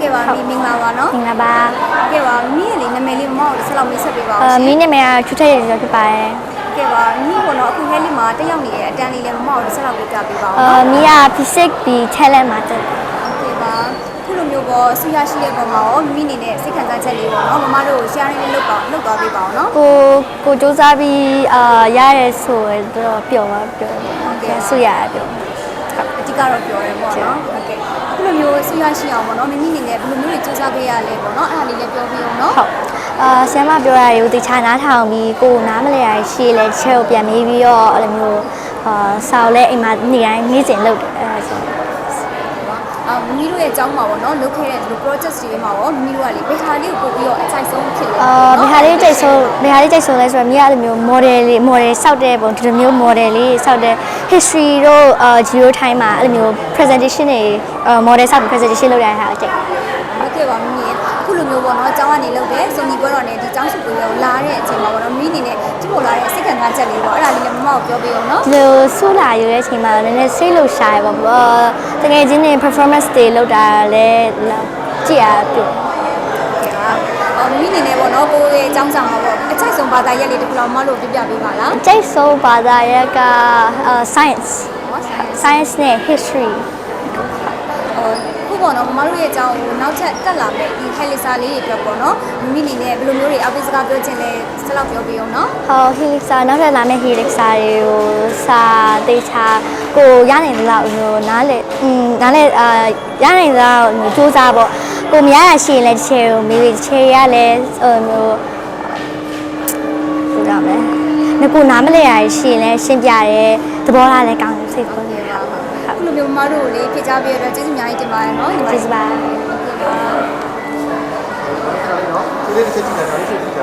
ကဲပါမင်္ဂလာပါနော်မင်္ဂလာပါကဲပါမိလေနာမည်လေးမမတို့ဆက်လောက်မိတ်ဆက်ပေးပါဦးရှင်မိနာမည်ကချူထက်ရရဖြစ်ပါတယ်ကဲပါမိကတော့အခုဟဲလေးမှာတက်ရောက်နေတဲ့အတန်းလေးလည်းမမတို့ဆက်လောက်ပြပြပေးပါဦးမိက physics ပြီး talent မှာတက်ကဲပါခုလိုမျိုးပေါ့ဆရာရှိတဲ့ပုံမှာရောမိအနေနဲ့စိတ်ခံစားချက်လေးပေါ့နော်မမတို့ share လေးလုပ်သွားပေးပါအောင်နော်ကိုစူးစမ်းပြီးရရဲဆိုတော့ပျော်ပါပျော်ဆွရပျော်အဓိကတော့ပြောရဲပေါ့နော်ဟုတ်ကဲ့ခုလိုမျိုးဆရာရှိအောင်ပေါ့နော်မိအနေနဲ့ဘယ်လိုမျိုးတွေစူးစမ်းပေးရလဲပေါ့နော်အဲ့ဒါလေးလည်းပြောပြအောင်နော်ဟုတ်ဆရာမပြောရရုံတခြားနားထောင်ပြီးကိုနားမလဲရရှေ့လဲတစ်ချက်ကိုပြန်မေးပြီးတော့အဲ့လိုမျိုးစာအုပ်လဲအိမ်မှာနေတိုင်းနေ့စဉ်လုပ်တယ်အဲ့ဒါဆိုမိမိတို့ရဲ့အကြောင်းမှာပေါ့နော်လုပ်ခဲ့တဲ့ဒီ project တွေမှာပေါ့မိမိတို့ကလေဘယ်ဟာလေးကိုပို့ပြီးတော့အချိုက်ဆုံးဖြစ်လဲဘယ်ဟာလေးကြိတ်ဆုံးလဲဆိုတော့မိကအဲ့လိုမျိုး model စောက်တဲ့ပုံဒီလိုမျိုး model လေးစောက်တဲ့ history တို့ geo time မှာအဲ့လိုမျိုး presentation တွေ model စောက် presentation လုပ်ရတဲ့ဟာအကျိတ်ဟုတ်ကဲ့ပါမိမိအခုလိုမျိုးပေါ့နော်အကြောင်းကနေလုပ်တယ်စုံညီပွဲတော်နဲ့ဒီကျောင်းစုပွဲကိုလာတဲ့အချိန်မှာပေါ့နော်မိအနေနဲ့ဒီပေါ်လာတဲ့စိတ်ခံစားချက်လေးပေါ့အဲ့ဒါလေးလည်းမမကိုပြောပြအောင်နော်ဒီလိုဆူလာယူတဲ့အချိန်မှာနည်းနည်းစိတ်လှုပ်ရှားရပါဘောတကယ်ချင်းနေ performance တွေလုပ်တာလည်းကြည့်ရပြုတ်မိအနေနဲ့ပေါ့နော်ကိုရဲ့အကြောင်းဆောင်မှာပေါ့အချိုက်ဆုံးဘာသာရပ်လေးတစ်ခုလောက်မလို့ပြပြပေးပါလားအချိုက်ဆုံးဘာသာရပ်က science နဲ့ historyခုပေါ့နော်မမတို့ရဲ့အကြောင်းကိုနောက်ထပ်တက်လာမယ့်ဒီဟဲလီစာလေးတွေအတွက်ပေါ့နော်မိအနေနဲ့ဘယ်လိုမျိုးတွေအပိစကားပြောချင်လဲဆက်လောက်ပြောပြအောင်နော်ဟုတ်ဟီလီစာနောက်ထပ်လာမယ့်ဟီလီစာတွေကိုစာတေချာကိုရနိုင်တဲ့လောက်မျိုးနားလေရနိုင်တဲ့လောက်စူးစမ်းပေါ့ကိုမရရရှိရင်လည်းတစ်ချက်ကိုမိပြီးတစ်ချက်ရလဲမျိုးပြောရမယ်ငါကိုနားမလဲရရှိရင်လည်းရှင်းပြရဲသဘောထားလည်းကောင်းတယ်စိတ်ကောင်းတယ်အခုလိုမျိုးမမတို့ကိုလေဖြေချပေးရတော့ကျေးဇူးအများကြီးတင်ပါတယ်နော်ကျေးဇူးပါဒီလေးတစ်ချက်ကြည့်တာဒါလေးချက်ကြည့်တာ